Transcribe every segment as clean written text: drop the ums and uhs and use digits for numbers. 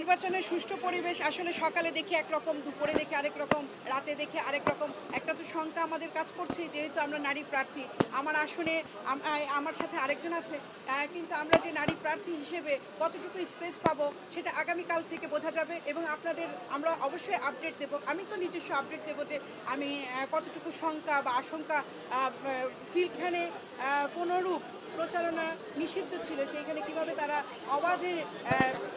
নির্বাচনের সুষ্ঠু পরিবেশ আসলে সকালে দেখি একরকম, দুপুরে দেখি আরেক রকম, রাতে দেখি আরেক রকম। একটা তো শঙ্কা আমাদের কাজ করছে, যেহেতু আমরা নারী প্রার্থী। আমার আসনে আমার সাথে আরেকজন আছে, কিন্তু আমরা যে নারী প্রার্থী হিসেবে কতটুকু স্পেস পাবো সেটা আগামীকাল থেকে বোঝা যাবে এবং আপনাদের আমরা অবশ্যই আপডেট দেব। আমি তো নিজস্ব আপডেট দেবো যে আমি কতটুকু শঙ্কা বা আশঙ্কা ফিল্ডখানে কোনোরূপ প্রচারণা নিষিদ্ধ ছিল, সেইখানে কিভাবে তারা অবাধে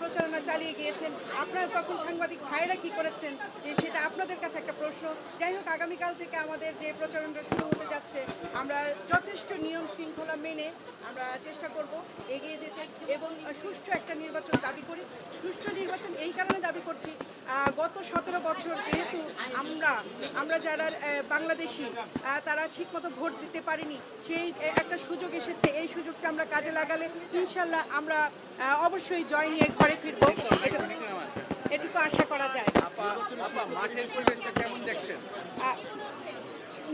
প্রচারণা চালিয়ে গিয়েছেন, আপনারা তখন সাংবাদিক ভাইয়েরা কী করেছেন, যে সেটা আপনাদের কাছে একটা প্রশ্ন। যাই হোক, আগামীকাল থেকে আমাদের যে প্রচারণা শুরু হতে যাচ্ছে, আমরা যথেষ্ট নিয়ম শৃঙ্খলা মেনে আমরা চেষ্টা করব এগিয়ে যেতে এবং সুষ্ঠু একটা নির্বাচন দাবি করি। সুষ্ঠু নির্বাচন এই কারণে দাবি করছি, গত 17 বছর যেহেতু আমরা যারা বাংলাদেশি তারা ঠিকমতো ভোট দিতে পারিনি, সেই একটা সুযোগ এসেছে। এই সুযোগটা আমরা কাজে লাগালে ইনশাল্লাহ আমরা অবশ্যই জয় নিয়ে ঘরে ফিরবো, এটুকু আশা করা যায়।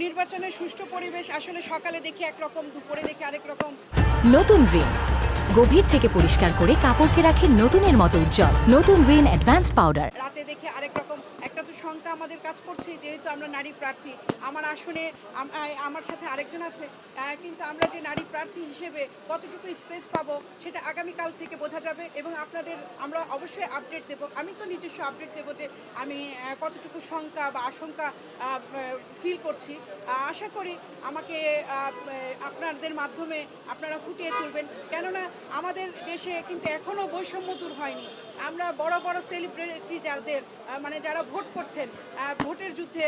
নির্বাচনের সুষ্ঠু পরিবেশ আসলে সকালে দেখি একরকম, দুপুরে দেখি আরেক রকম। নতুন রিন গভীর থেকে পরিষ্কার করে কাপড়কে রাখে নতুনের মতো উজ্জ্বল। নতুন রিন অ্যাডভান্সড পাউডার। রাতে দেখি আরেক রকম। একটা তো শঙ্কা আমাদের কাজ করছে, যেহেতু আমরা নারী প্রার্থী। আমার আসনে আমার সাথে আরেকজন আছে, কিন্তু আমরা যে নারী প্রার্থী হিসেবে কতটুকু স্পেস পাবো সেটা আগামীকাল থেকে বোঝা যাবে এবং আপনাদের আমরা অবশ্যই আপডেট দেব। আমি তো নিজস্ব আপডেট দেবো যে আমি কতটুকু শঙ্কা বা আশঙ্কা ফিল করছি। আশা করি আমাকে আপনাদের মাধ্যমে আপনারা ফুটিয়ে তুলবেন, কেননা আমাদের দেশে কিন্তু এখনও বৈষম্য দূর হয়নি। আমরা বড় বড় সেলিব্রিটি যাদের মানে যারা ভোট করছেন, ভোটের যুদ্ধে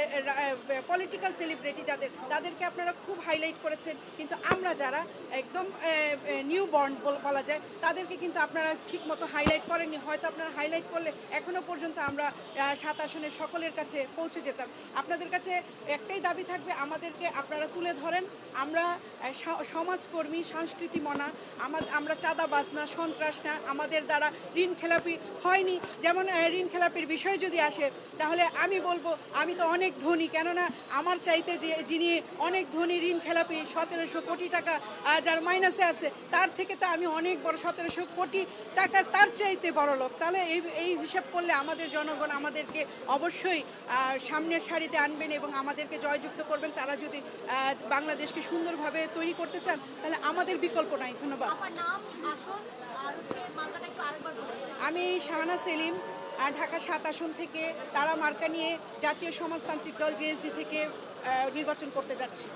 পলিটিক্যাল সেলিব্রিটি তাদেরকে আপনারা খুব হাইলাইট করেছেন, কিন্তু আমরা যারা একদম নিউ বর্ন বলা যায় তাদেরকে কিন্তু আপনারা ঠিকমতো হাইলাইট করেননি। হয়তো আপনারা হাইলাইট করলে এখনও পর্যন্ত আমরা 7 আসনের সকলের কাছে পৌঁছে যেতাম। আপনাদের কাছে একটাই দাবি থাকবে, আমাদেরকে আপনারা তুলে ধরেন। আমরা সমাজকর্মী, সংস্কৃতি মনা, আমরা চাঁদাবাজ না, সন্ত্রাস না, আমাদের দ্বারা ঋণ খেলাপি হয়নি। যেমন ঋণ খেলাপির বিষয় যদি আসে, তাহলে আমি বলবো আমি তো অনেক ধনী, কেননা আমার চাইতে যিনি অনেক ধনী ঋণ খেলাপি 1700 কোটি টাকা যার মাইনাসে আছে, তার থেকে তো আমি অনেক বড় 1700 কোটি টাকার তার চাইতে বড় লোক। তাহলে এই হিসাব করলে আমাদের জনগণ আমাদেরকে অবশ্যই সামনের সারিতে আনবেন এবং আমাদেরকে জয়যুক্ত করবেন। তারা যদি বাংলাদেশকে সুন্দরভাবে তৈরি করতে চান, তাহলে আমাদের বিকল্প নাই। ধন্যবাদ। আমি শাহানা সেলিম, ঢাকা 7 আসন থেকে তারা মার্কা নিয়ে জাতীয় সমাজতান্ত্রিক দল জেএসডি থেকে নির্বাচন করতে যাচ্ছি।